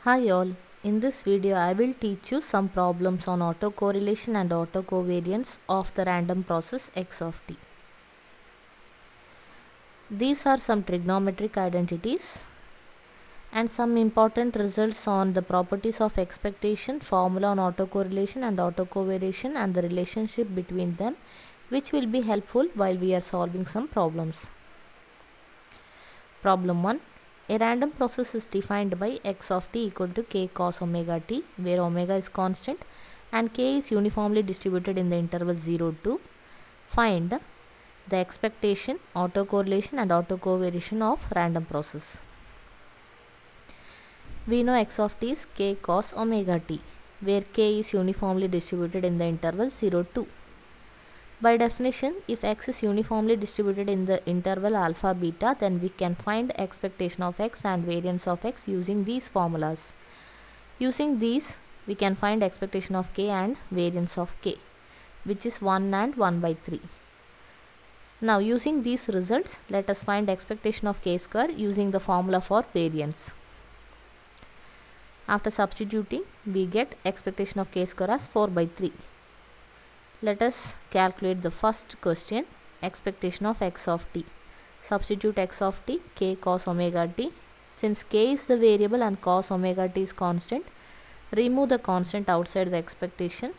Hi all, in this video I will teach you some problems on autocorrelation and autocovariance of the random process x of t. These are some trigonometric identities and some important results on the properties of expectation, formula on autocorrelation and autocovariation and the relationship between them, which will be helpful while we are solving some problems. Problem 1. A random process is defined by x of t equal to k cos omega t, where omega is constant and k is uniformly distributed in the interval 0 to. Find the expectation, autocorrelation and autocovariation of random process. We know x of t is k cos omega t, where k is uniformly distributed in the interval 0 to. By definition, if x is uniformly distributed in the interval alpha beta, then we can find expectation of x and variance of x using these formulas. Using these, we can find expectation of k and variance of k, which is 1 and 1 by 3. Now, using these results, let us find expectation of k square using the formula for variance. After substituting, we get expectation of k square as 4 by 3. Let us calculate the first question, expectation of x of t. Substitute x of t, k cos omega t. Since k is the variable and cos omega t is constant, remove the constant outside the expectation.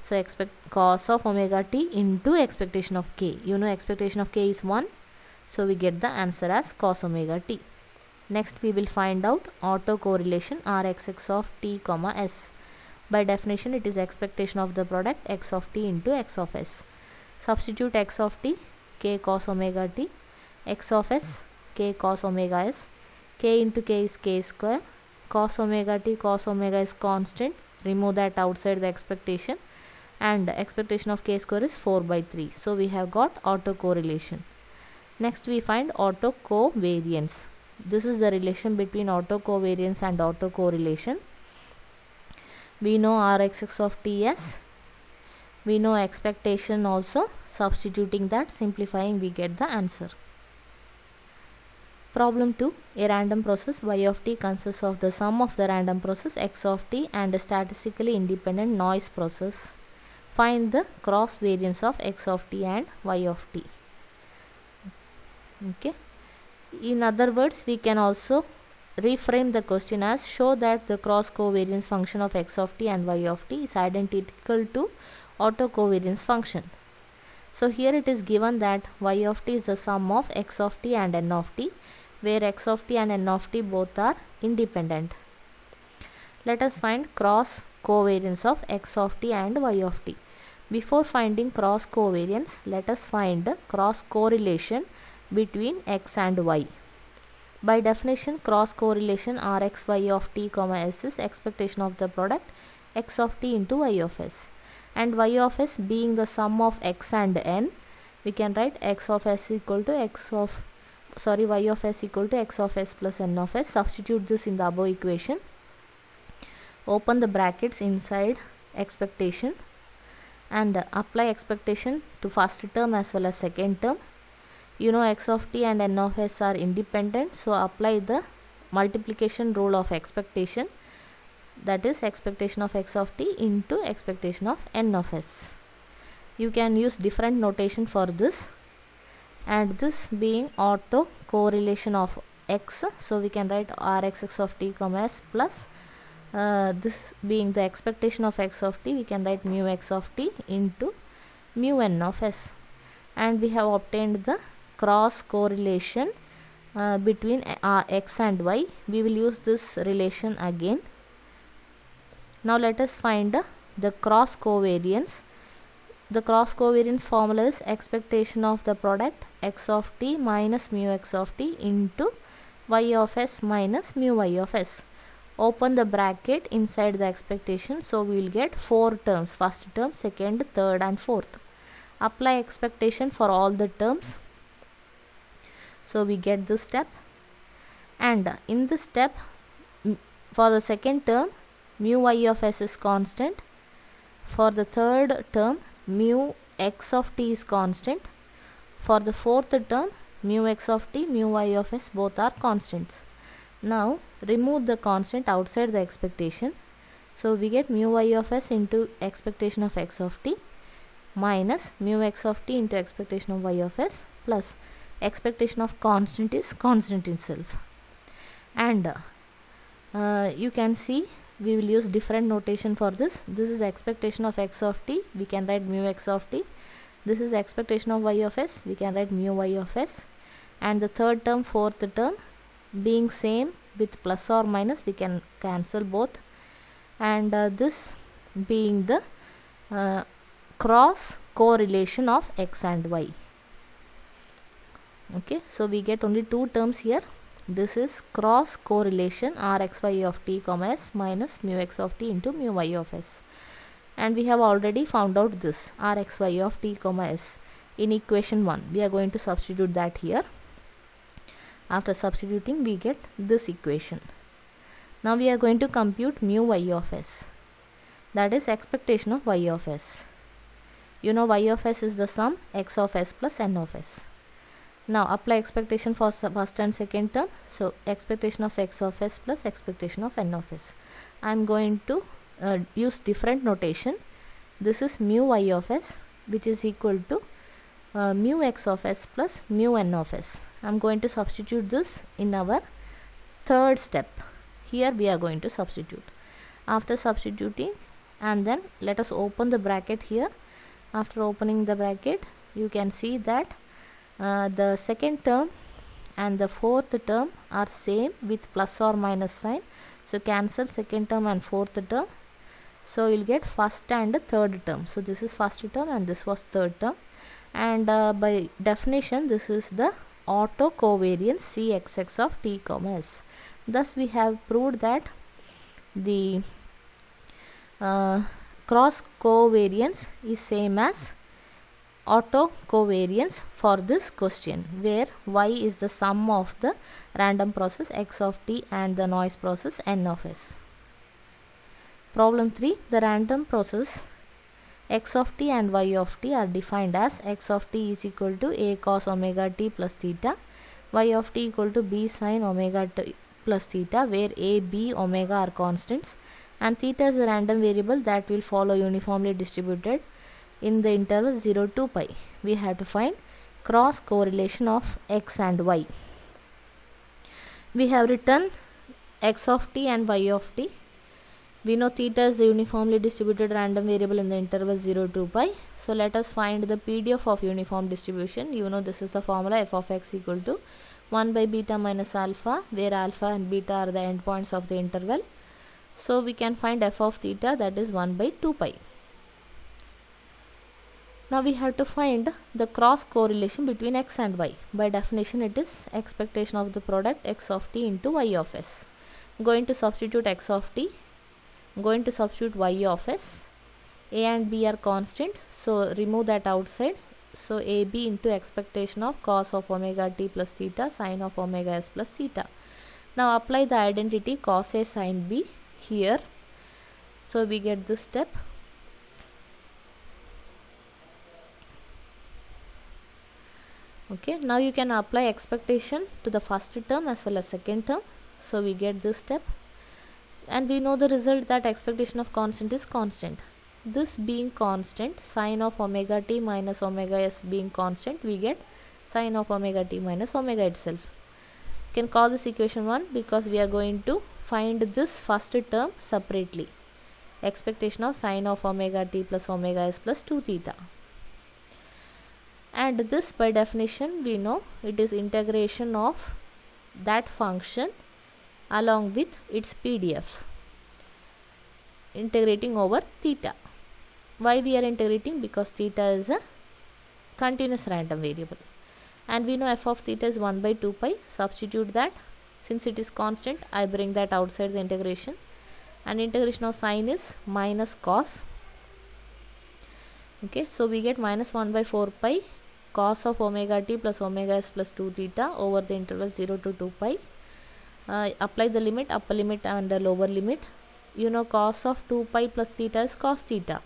So, expect cos of omega t into expectation of k. You know expectation of k is 1. So, we get the answer as cos omega t. Next, we will find out autocorrelation Rxx of t, s. By definition, it is expectation of the product x of t into x of s. Substitute x of t, k cos omega t, x of s, k cos omega s, k into k is k square, cos omega t, cos omega is constant, remove that outside the expectation, and expectation of k square is 4 by 3. So, we have got autocorrelation. Next, we find autocovariance. This is the relation between autocovariance and autocorrelation. We know Rxx of Ts. We know expectation also. Substituting that, simplifying, we get the answer. Problem 2. A random process y of t consists of the sum of the random process x of t and a statistically independent noise process. Find the cross variance of x of t and y of t. Okay. In other words, we can also reframe the question as show that the cross covariance function of x of t and y of t is identical to autocovariance function. So, here it is given that y of t is the sum of x of t and n of t, where x of t and n of t both are independent. Let us find cross covariance of x of t and y of t. Before finding cross covariance, let us find the cross correlation between x and y. By definition, cross correlation Rxy of t, s is expectation of the product x of t into y of s, and y of s being the sum of x and n, we can write x of s equal to y of s equal to x of s plus n of s. Substitute this in the above equation. Open the brackets inside expectation and apply expectation to first term as well as second term. You know x of t and n of s are independent, so apply the multiplication rule of expectation, that is expectation of x of t into expectation of n of s. You can use different notation for this, and this being autocorrelation of x, so we can write Rxx of t, s plus this being the expectation of x of t, we can write mu x of t into mu n of s, and we have obtained the cross correlation between x and y. We will use this relation again. Now, let us find the cross covariance. The cross covariance formula is expectation of the product x of t minus mu x of t into y of s minus mu y of s. Open the bracket inside the expectation, so we will get 4 terms, first term, second, third and fourth. Apply expectation for all the terms. So, we get this step, and in this step, for the second term, mu y of s is constant. For the third term, mu x of t is constant. For the fourth term, mu x of t, mu y of s both are constants. Now remove the constant outside the expectation. So we get mu y of s into expectation of x of t minus mu x of t into expectation of y of s plus expectation of constant is constant itself. And you can see we will use different notation for this. This is expectation of x of t, we can write mu x of t. This is expectation of y of s, we can write mu y of s. And the third term, fourth term being same with plus or minus, we can cancel both. And this being the cross correlation of x and y. Okay, so we get only two terms here. This is cross correlation rxy of t comma s minus mu x of t into mu y of s. And we have already found out this rxy of t comma s in equation 1. We are going to substitute that here. After substituting, we get this equation. Now we are going to compute mu y of s, that is expectation of y of s. You know y of s is the sum x of s plus n of s. Now apply expectation for first and second term. So expectation of x of s plus expectation of n of s. I am going to use different notation. This is mu y of s, which is equal to mu x of s plus mu n of s. I am going to substitute this in our third step. Here we are going to substitute. After substituting, and then let us open the bracket here. After opening the bracket, you can see that the second term and the fourth term are same with plus or minus sign. So cancel second term and fourth term. So you will get first and third term. So this is first term and this was third term. And by definition, this is the autocovariance Cxx of t comma s. Thus we have proved that the cross covariance is same as autocovariance for this question, where y is the sum of the random process x of t and the noise process n of s. Problem 3. The random process x of t and y of t are defined as x of t is equal to a cos omega t plus theta, y of t equal to b sin omega t plus theta, where a, b, omega are constants, and theta is a random variable that will follow uniformly distributed in the interval 0 to pi. We have to find cross correlation of x and y. We have written x of t and y of t. We know theta is the uniformly distributed random variable in the interval 0 to pi. So let us find the PDF of uniform distribution. You know this is the formula f of x equal to 1 by beta minus alpha, where alpha and beta are the endpoints of the interval. So we can find f of theta, that is 1 by 2 pi. Now we have to find the cross correlation between x and y. By definition, it is expectation of the product x of t into y of s. Going to substitute x of t, going to substitute y of s. A and b are constant, so remove that outside. So ab into expectation of cos of omega t plus theta sin of omega s plus theta. Now apply the identity cos a sin b here. So we get this step. Okay, now you can apply expectation to the first term as well as second term. So we get this step, and we know the result that expectation of constant is constant. This being constant, sin of omega t minus omega s being constant, we get sin of omega t minus omega itself. You can call this equation 1 because we are going to find this first term separately. Expectation of sin of omega t plus omega s plus 2 theta. And this by definition we know it is integration of that function along with its PDF, integrating over theta. Why we are integrating? Because theta is a continuous random variable, and we know f of theta is 1 by 2 pi. Substitute that. Since it is constant, I bring that outside the integration, and integration of sine is minus cos. Okay, so we get minus 1 by 4 pi cos of omega t plus omega s plus 2 theta over the interval 0 to 2 pi. Apply the limit, upper limit and the lower limit. You know cos of 2 pi plus theta is cos theta.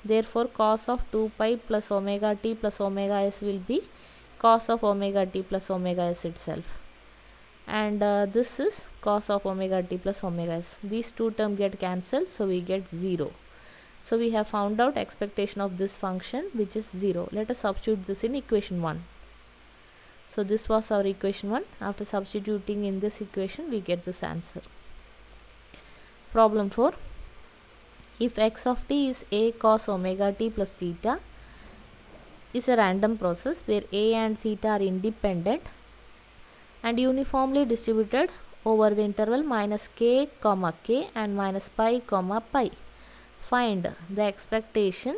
Therefore cos of 2 pi plus omega t plus omega s will be cos of omega t plus omega s itself. and this is cos of omega t plus omega s. These two terms get cancelled, so we get 0. So we have found out expectation of this function, which is 0. Let us substitute this in equation 1. So this was our equation 1. After substituting in this equation, we get this answer. Problem 4. If x of t is a cos omega t plus theta, is a random process where a and theta are independent and uniformly distributed over the interval minus k comma k and minus pi comma pi. Find the expectation,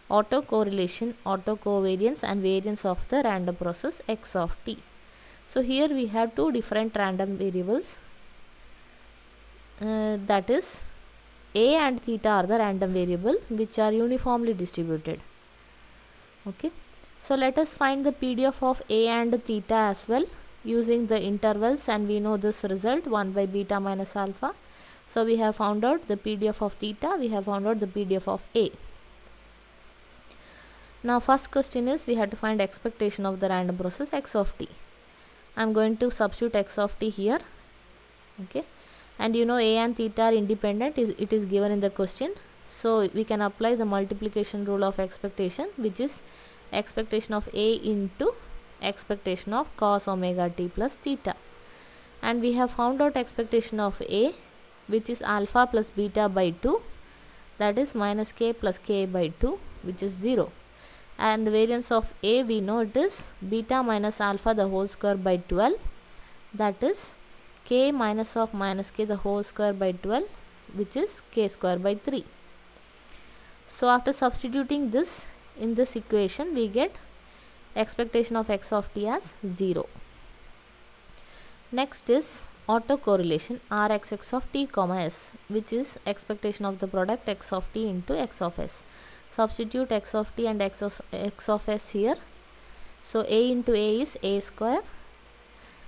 autocorrelation, autocovariance and variance of the random process x of t. So here we have two different random variables, that is a and theta are the random variable which are uniformly distributed. Okay, so let us find the PDF of a and theta as well using the intervals, and we know this result 1 by beta minus alpha. So we have found out the PDF of theta, we have found out the PDF of a. Now first question is we have to find expectation of the random process x of t. I am going to substitute x of t here. Okay, and you know a and theta are independent, it is given in the question. So we can apply the multiplication rule of expectation, which is expectation of a into expectation of cos omega t plus theta. And we have found out expectation of a, which is alpha plus beta by 2, that is minus k plus k by 2, which is 0. And variance of a, we know it is beta minus alpha the whole square by 12, that is k minus of minus k the whole square by 12, which is k square by 3. So after substituting this in this equation, we get expectation of x of t as 0. Next is autocorrelation Rxx of t comma s, which is expectation of the product x of t into x of s. Substitute x of t and x of s here. So a into a is a square,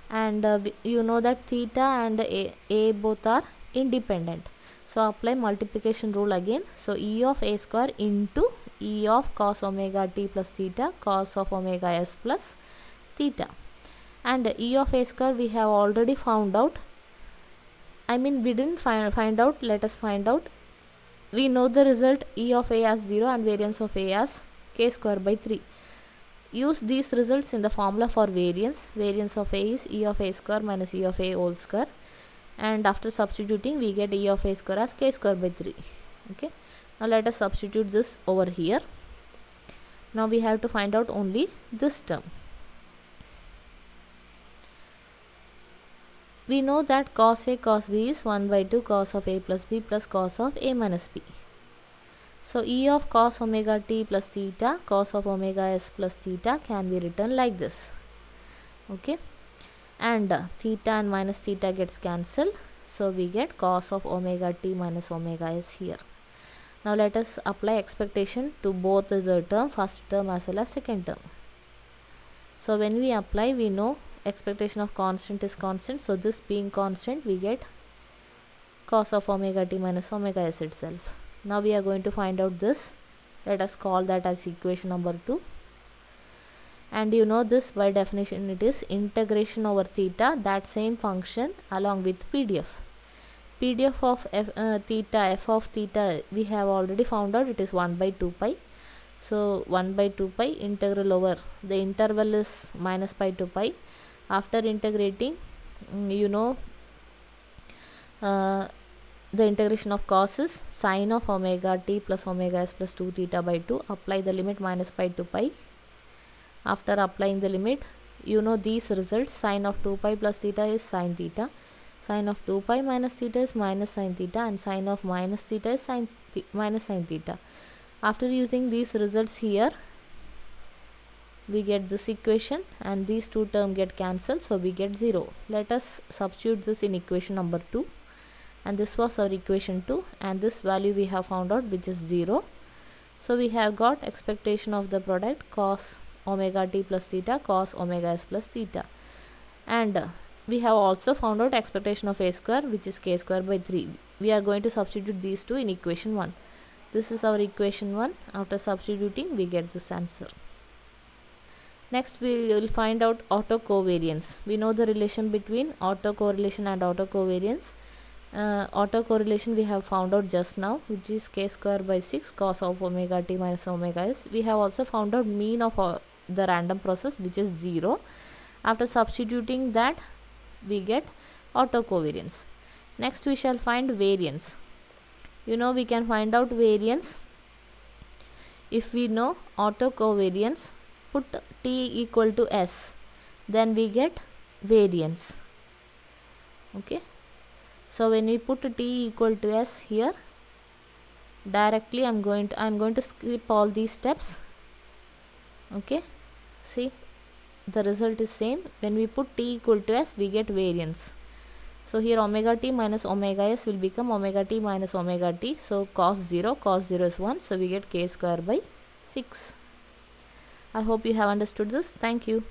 and you know that theta and a both are independent. So apply multiplication rule again. So e of a square into e of cos omega t plus theta cos of omega s plus theta. And e of a square we have already found out. I mean we didn't find out, let us find out. We know the result e of a as 0 and variance of a as k square by 3. Use these results in the formula for variance. Variance of a is e of a square minus e of a whole square, and after substituting we get e of a square as k square by 3. Okay, now let us substitute this over here. Now we have to find out only this term. We know that cos a cos b is 1 by 2 cos of a plus b plus cos of a minus b. So e of cos omega t plus theta cos of omega s plus theta can be written like this. Okay, and theta and minus theta gets cancelled, so we get cos of omega t minus omega s here. Now let us apply expectation to both the term, first term as well as second term. So when we apply, we know expectation of constant is constant, so this being constant we get cos of omega t minus omega s itself. Now we are going to find out this. Let us call that as equation number 2. And you know this by definition, it is integration over theta, that same function along with PDF. PDF of theta, f of theta, we have already found out it is 1 by 2 pi. So 1 by 2 pi integral over, the interval is minus pi to pi. After integrating, you know the integration of cos is sine of omega t plus omega s plus 2 theta by 2. Apply the limit minus pi to pi. After applying the limit, you know these results, sine of 2 pi plus theta is sine theta, sine of 2 pi minus theta is minus sine theta, and sine of minus theta is minus sine theta. After using these results here, we get this equation and these two terms get cancelled, so we get 0. Let us substitute this in equation number 2, and this was our equation 2, and this value we have found out, which is 0. So we have got expectation of the product cos omega t plus theta cos omega s plus theta, and we have also found out expectation of a square, which is k square by 3. We are going to substitute these two in equation 1. This is our equation 1. After substituting, we get this answer. Next we will find out autocovariance. We know the relation between autocorrelation and autocovariance. Autocorrelation we have found out just now, which is k square by 6 cos of omega t minus omega s. We have also found out mean of the random process, which is 0. After substituting that, we get autocovariance. Next we shall find variance. You know, we can find out variance if we know autocovariance. Put t equal to s, then we get variance. Okay, so when we put t equal to s here, directly I'm going to skip all these steps. Okay, see, the result is same. When we put t equal to s, we get variance. So here omega t minus omega s will become omega t minus omega t. So cos 0 is 1. So we get k square by 6. I hope you have understood this. Thank you.